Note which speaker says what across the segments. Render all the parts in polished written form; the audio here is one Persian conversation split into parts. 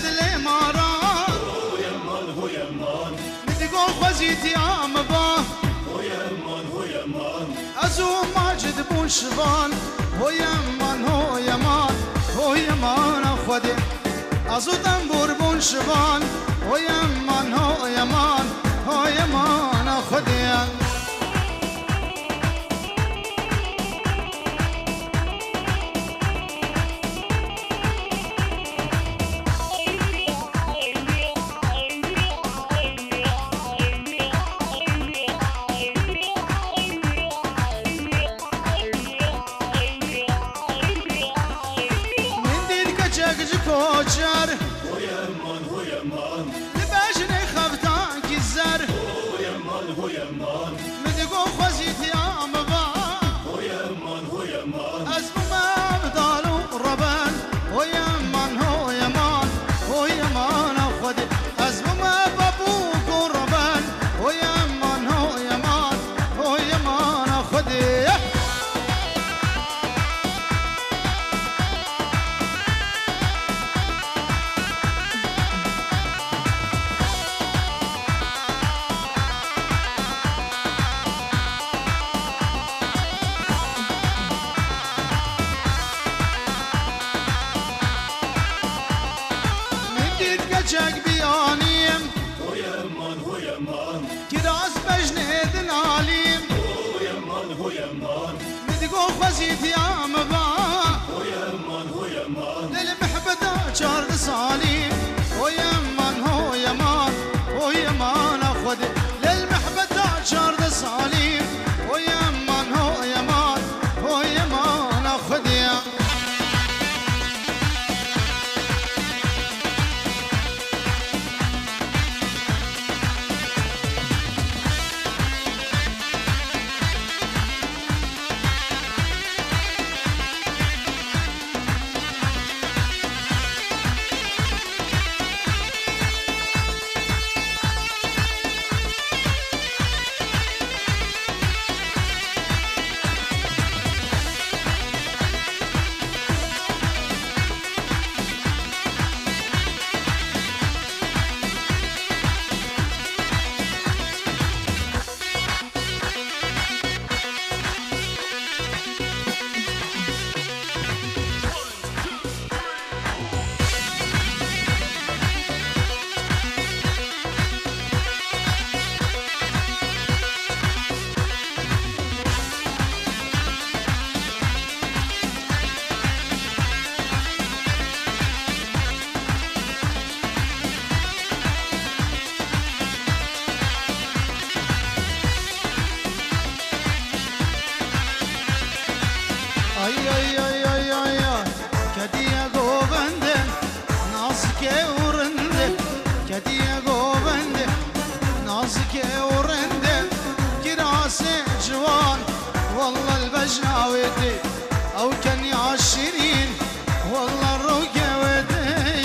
Speaker 1: دل مارا
Speaker 2: هو يمان
Speaker 1: مدقو خوزيتي عمبا
Speaker 2: هو يمان
Speaker 1: ازو ماجد بون شبان هو يمان هو يمان خودي ازو دنبور بون شبان هو يمان خودي كوچر
Speaker 2: هو يمان
Speaker 1: لباجني خفتان كزر
Speaker 2: هو يمان
Speaker 1: مدقو خوزيتي عمبا
Speaker 2: هو يمان
Speaker 1: اسمو ما بدالو ربان هو يمان خودي اسمو ما بابوكو ربان هو يمان خودي جاك بيانيم
Speaker 2: هو يمان
Speaker 1: كراس بجنيد العليم
Speaker 2: هو يمان
Speaker 1: مدقو خوزيتي عمبا
Speaker 2: هو يمان
Speaker 1: للمحبة شارد صاليم هو يمان خودي للمحبة شارد صاليم هو يمان خودي كديا قوبند ناسك ورند كديا قوبند ناسك ورند كراس جوان والله البجناوتي او كان عشرين والله الرقاوتي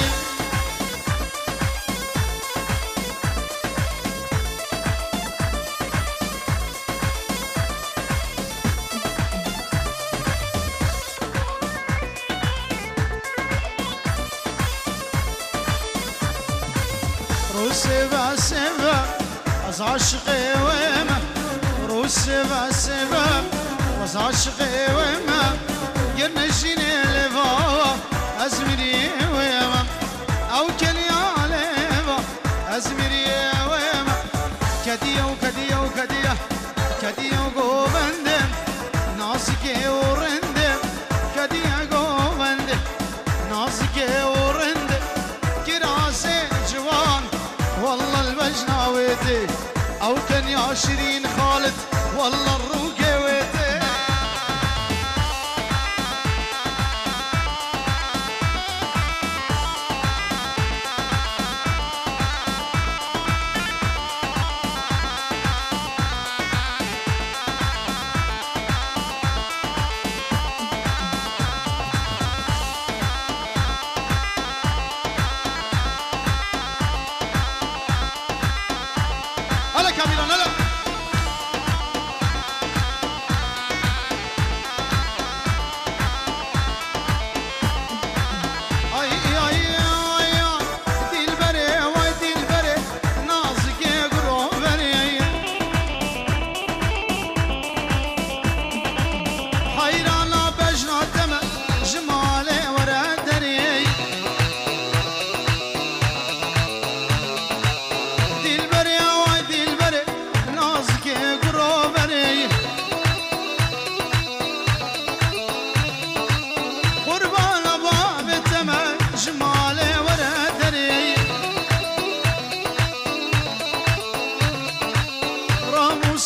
Speaker 1: روسيبا سيبا از عشقي وما روسيبا سيبا از عشقي وما يرنجيني لفا ازمري وما او كلي عليبا ازمري وما كديا وكديا وكديا كديا وقوبند ناسكي ورند كديا قوبند ناسكي ورند كراسي جوان والله البجناويتي او كان عشرين خالد والله الروقاويتي هلا كاميران هلا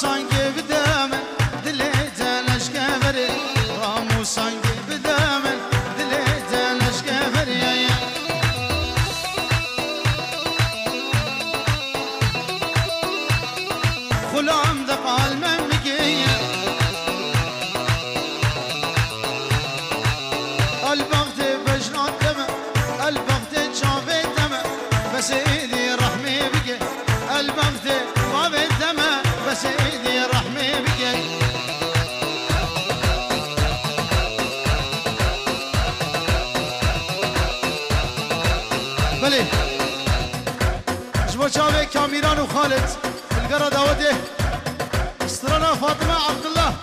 Speaker 1: سانگی بدم دل دلش کبری رامو سانگی بدم دل دلش کبری غلام ده قلبم میگی البغت بجنات دم البغت جاوه دم بس ایدی رحمی بگی البغت جاوه دم بس ایدی رحمی بگی بله جبو جاوه کامیران و خالد القرى داوده استرانا فاطمة عبد الله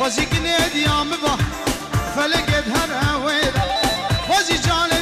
Speaker 3: فازي قنيد يا مبا فلقد هر هويدا فازي جان